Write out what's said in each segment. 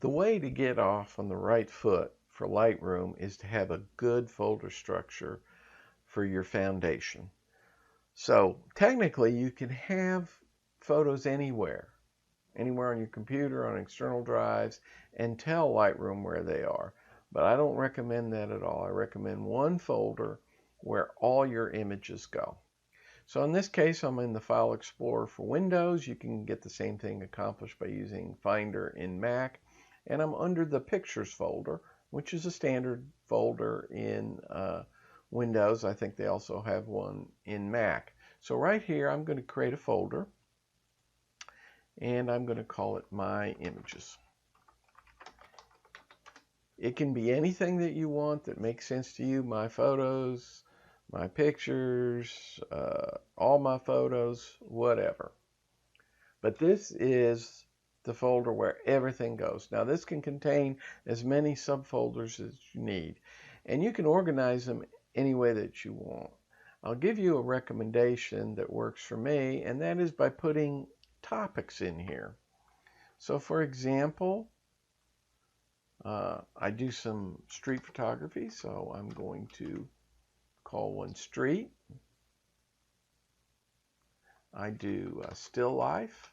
The way to get off on the right foot for Lightroom is to have a good folder structure for your foundation. So technically you can have photos anywhere on your computer, on external drives, and tell Lightroom where they are. But I don't recommend that at all. I recommend one folder where all your images go. So in this case, I'm in the File Explorer for Windows. You can get the same thing accomplished by using Finder in Mac. And I'm under the Pictures folder, which is a standard folder in Windows. I think they also have one in Mac. So right here, I'm going to create a folder, and I'm going to call it My Images. It can be anything that you want that makes sense to you. My photos, my pictures, all my photos, whatever. But this is the folder where everything goes. Now this can contain as many subfolders as you need, and you can organize them any way that you want. I'll give you a recommendation that works for me, and that is by putting topics in here. So for example, I do some street photography, so I'm going to call one street. I do still life.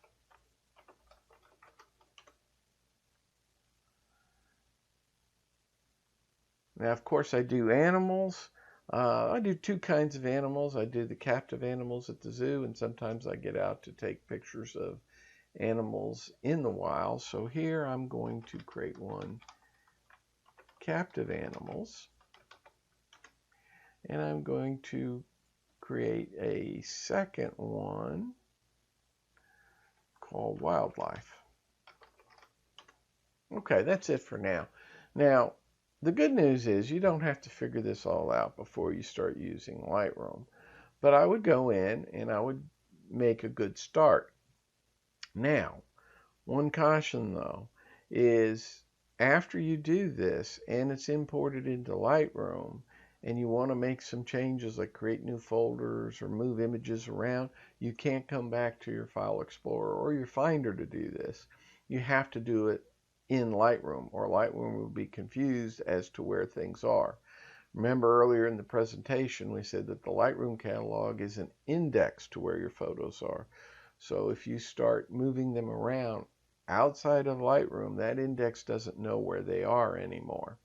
Now, of course, I do animals. I do two kinds of animals. I do the captive animals at the zoo, and sometimes I get out to take pictures of animals in the wild. So here I'm going to create one, captive animals, and I'm going to create a second one called wildlife. Okay, that's it for now. Now, the good news is you don't have to figure this all out before you start using Lightroom. But I would go in and I would make a good start. Now, one caution though is after you do this and it's imported into Lightroom and you want to make some changes like create new folders or move images around, you can't come back to your File Explorer or your Finder to do this. You have to do it in Lightroom, or Lightroom will be confused as to where things are. Remember earlier in the presentation we said that the Lightroom catalog is an index to where your photos are. So if you start moving them around outside of Lightroom, that index doesn't know where they are anymore.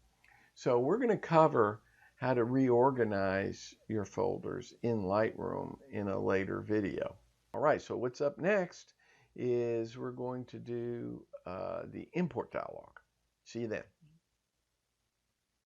So we're going to cover how to reorganize your folders in Lightroom in a later video. All right, so what's up next is we're going to do the import dialog. See you then.